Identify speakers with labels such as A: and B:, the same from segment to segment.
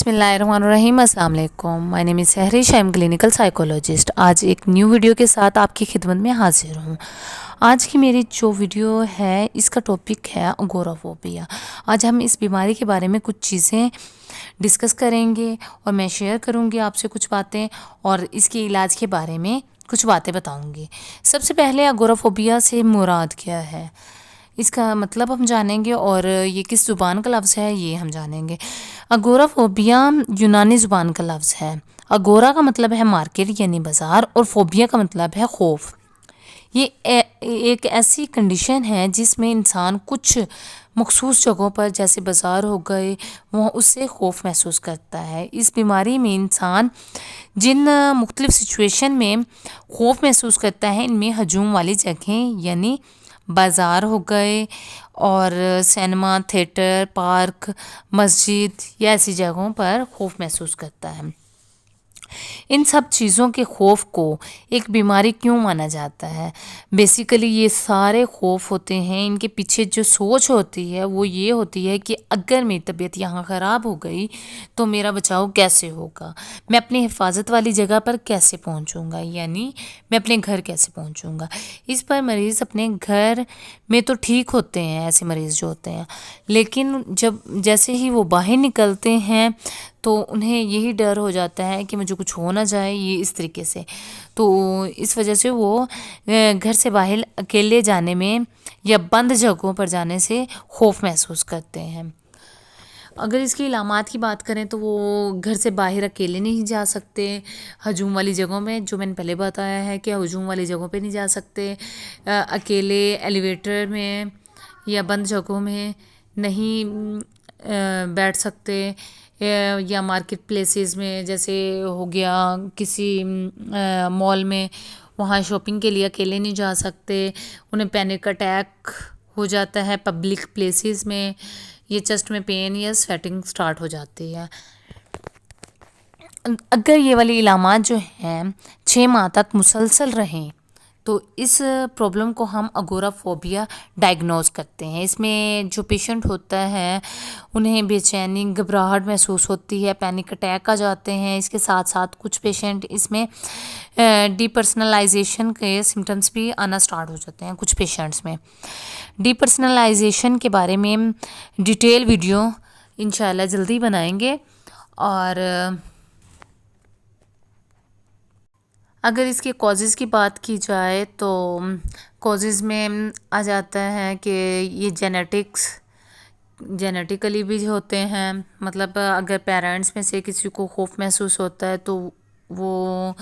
A: बिस्मिल्लाहिर्रहमानिर्रहीम। अस्सलाम वालेकुम। My name is Sahrish, I am clinical psychologist. आज एक न्यू वीडियो के साथ आपकी खिदमत में हाजिर हूँ। आज की मेरी जो वीडियो है इसका टॉपिक है अगोराफोबिया। आज हम इस बीमारी के बारे में कुछ चीज़ें डिस्कस करेंगे और मैं शेयर करूँगी आपसे कुछ बातें और इसके इलाज के बारे में कुछ बातें बताऊँगी। सबसे पहले अगोराफोबिया से मुराद क्या है, इसका मतलब हम जानेंगे और ये किस ज़ुबान का लफ्ज़ है ये हम जानेंगे। अगोराफोबिया यूनानी ज़ुबान का लफ्ज़ है। अगोरा का मतलब है मार्केट यानी बाज़ार और फोबिया का मतलब है खौफ। ये एक ऐसी कंडीशन है जिसमें इंसान कुछ मखसूस जगहों पर जैसे बाज़ार हो गए वहाँ उससे खौफ महसूस करता है। इस बीमारी में इंसान जिन मुख्तलिफ़ सिचुएशन में खौफ महसूस करता है इनमें हजूम वाली जगहें यानी बाज़ार हो गए और सिनेमा, थिएटर, पार्क, मस्जिद या ऐसी जगहों पर खौफ महसूस करता है। इन सब चीज़ों के खौफ को एक बीमारी क्यों माना जाता है? बेसिकली ये सारे खौफ होते हैं, इनके पीछे जो सोच होती है वो ये होती है कि अगर मेरी तबीयत यहाँ ख़राब हो गई तो मेरा बचाव कैसे होगा, मैं अपनी हिफाजत वाली जगह पर कैसे पहुँचूँगा, यानी मैं अपने घर कैसे पहुँचूँगा। इस पर मरीज़ अपने घर में तो ठीक होते हैं, ऐसे मरीज़ जो होते हैं, लेकिन जब जैसे ही वो बाहर निकलते हैं तो उन्हें यही डर हो जाता है कि मुझे कुछ हो ना जाए, ये इस तरीके से। तो इस वजह से वो घर से बाहर अकेले जाने में या बंद जगहों पर जाने से खौफ महसूस करते हैं। अगर इसकी इलामात की बात करें तो वो घर से बाहर अकेले नहीं जा सकते, हजूम वाली जगहों में, जो मैंने पहले बताया है कि हजूम वाली जगहों पे नहीं जा सकते, अकेले एलिवेटर में या बंद जगहों में नहीं बैठ सकते, या मार्केट प्लेसेस में जैसे हो गया किसी मॉल में, वहाँ शॉपिंग के लिए अकेले नहीं जा सकते। उन्हें पैनिक अटैक हो जाता है पब्लिक प्लेसेस में, ये चेस्ट में पेन या स्वेटिंग स्टार्ट हो जाती है। अगर ये वाली इलामात जो हैं 6 माह तक मुसलसल रहें तो इस प्रॉब्लम को हम अगोराफोबिया डायग्नोज करते हैं। इसमें जो पेशेंट होता है उन्हें बेचैनी, घबराहट महसूस होती है, पैनिक अटैक आ जाते हैं। इसके साथ साथ कुछ पेशेंट इसमें डीपर्सनलाइजेशन के सिम्टम्स भी आना स्टार्ट हो जाते हैं कुछ पेशेंट्स में। डीपर्सनलाइजेशन के बारे में डिटेल वीडियो इंशाल्लाह जल्दी बनाएंगे। और अगर इसके कॉजेज़ की बात की जाए तो कॉजेज़ में आ जाता है कि ये जेनेटिकली भी होते हैं, मतलब अगर पेरेंट्स में से किसी को खौफ महसूस होता है तो वो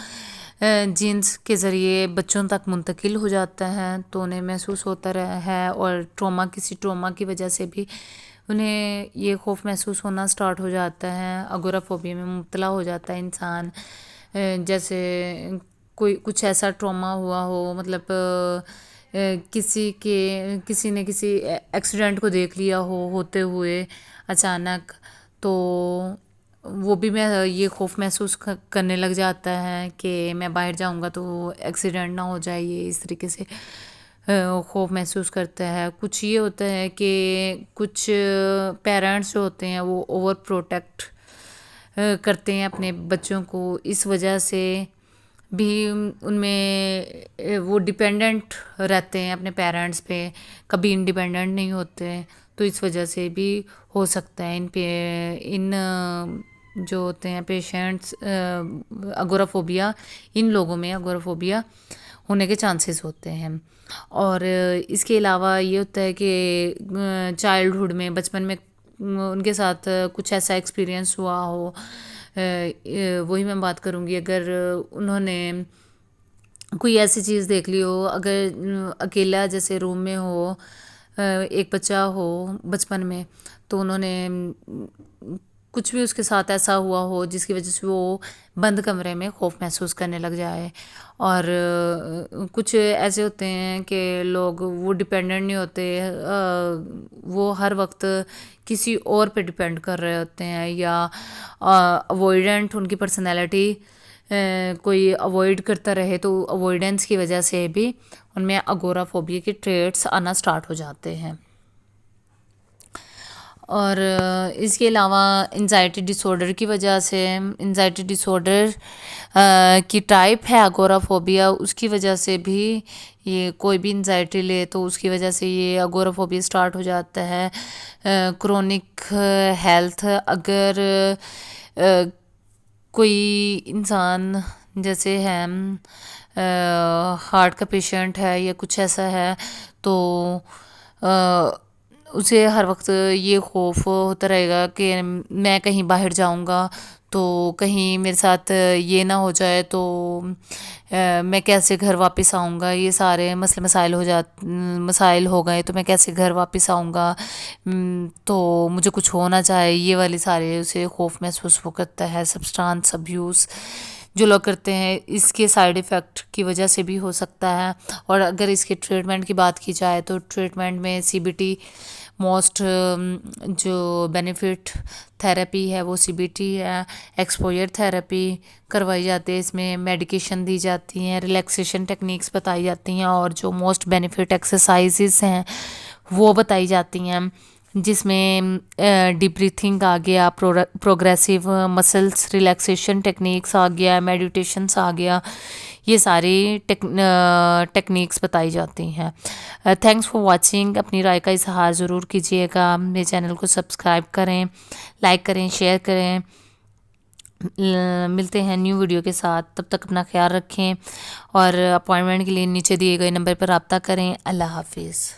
A: जीन्स के ज़रिए बच्चों तक मुंतकिल हो जाता है, तो उन्हें महसूस होता रहा है। और किसी ट्रॉमा की वजह से भी उन्हें ये खौफ महसूस होना स्टार्ट हो जाता है, अगोराफोबिया में मुब्तला हो जाता है इंसान। जैसे कोई कुछ ऐसा ट्रॉमा हुआ हो, मतलब किसी ने किसी एक्सीडेंट को देख लिया होते हुए अचानक, तो वो भी मैं ये खौफ महसूस करने लग जाता है कि मैं बाहर जाऊंगा तो एक्सीडेंट ना हो जाए, ये इस तरीके से खौफ महसूस करता है। कुछ ये होता है कि कुछ पेरेंट्स जो होते हैं वो ओवर प्रोटेक्ट करते हैं अपने बच्चों को, इस वजह से भी उनमें वो डिपेंडेंट रहते हैं अपने पेरेंट्स पे, कभी इंडिपेंडेंट नहीं होते, तो इस वजह से भी हो सकता है इन जो होते हैं पेशेंट्स अगोराफोबिया, इन लोगों में अगोराफोबिया होने के चांसेस होते हैं। और इसके अलावा ये होता है कि चाइल्डहुड में, बचपन में उनके साथ कुछ ऐसा एक्सपीरियंस हुआ हो, वही मैं बात करूँगी। अगर उन्होंने कोई ऐसी चीज़ देख ली हो, अगर अकेला जैसे रूम में हो एक बच्चा हो बचपन में, तो उन्होंने कुछ भी उसके साथ ऐसा हुआ हो जिसकी वजह से वो बंद कमरे में खौफ महसूस करने लग जाए। और कुछ ऐसे होते हैं कि लोग वो डिपेंडेंट नहीं होते, वो हर वक्त किसी और पे डिपेंड कर रहे होते हैं, या अवॉइडेंट उनकी पर्सनैलिटी कोई अवॉइड करता रहे, तो अवॉइडेंस की वजह से भी उनमें अगोराफोबिया के ट्रेट्स आना स्टार्ट हो जाते हैं। اور اس کے علاوہ انزائٹی ڈس آرڈر کی وجہ سے، انزائٹی ڈس آرڈر کی ٹائپ ہے اگورافوبیا، اس کی وجہ سے بھی یہ کوئی بھی انزائٹی لے تو اس کی وجہ سے یہ اگورافوبیا سٹارٹ ہو جاتا ہے۔ کرونک ہیلتھ، اگر کوئی انسان جیسے ہے ہارٹ کا پیشنٹ ہے یا کچھ ایسا ہے تو اسے ہر وقت یہ خوف ہوتا رہے گا کہ میں کہیں باہر جاؤں گا تو کہیں میرے ساتھ یہ نہ ہو جائے تو میں کیسے گھر واپس آؤں گا، یہ سارے مسائل ہو گئے تو میں کیسے گھر واپس آؤں گا، تو مجھے کچھ ہونا چاہے، یہ والی سارے اسے خوف محسوس وہ کرتا ہے۔ سبسٹانس ابیوز جو لوگ کرتے ہیں اس کے سائیڈ ایفیکٹ کی وجہ سے بھی ہو سکتا ہے۔ اور اگر اس کے ٹریٹمنٹ کی بات کی جائے تو ٹریٹمنٹ میں سی بی ٹی موسٹ جو بینیفٹ تھراپی ہے وہ سی بی ٹی ہے۔ ایکسپوئر تھراپی کروائی جاتی ہے، اس میں میڈیکیشن دی جاتی ہیں، ریلیکسیشن ٹیکنیکس بتائی جاتی ہیں، اور جو موسٹ بینیفٹ ایکسرسائزز ہیں وہ بتائی جاتی ہیں، جس میں ڈیپ بریتھنگ آ گیا، پروگریسو مسلس ریلیکسیشن ٹیکنیکس آ گیا، میڈیٹیشنس آ گیا، یہ ساری ٹیکنیکس بتائی جاتی ہیں۔ تھینکس فار واچنگ، اپنی رائے کا اظہار ضرور کیجیے گا، میرے چینل کو سبسکرائب کریں، لائک کریں، شیئر کریں۔ ملتے ہیں نیو ویڈیو کے ساتھ، تب تک اپنا خیال رکھیں اور اپوائنٹمنٹ کے لیے نیچے دیے گئے نمبر پر رابطہ کریں۔ اللہ حافظ۔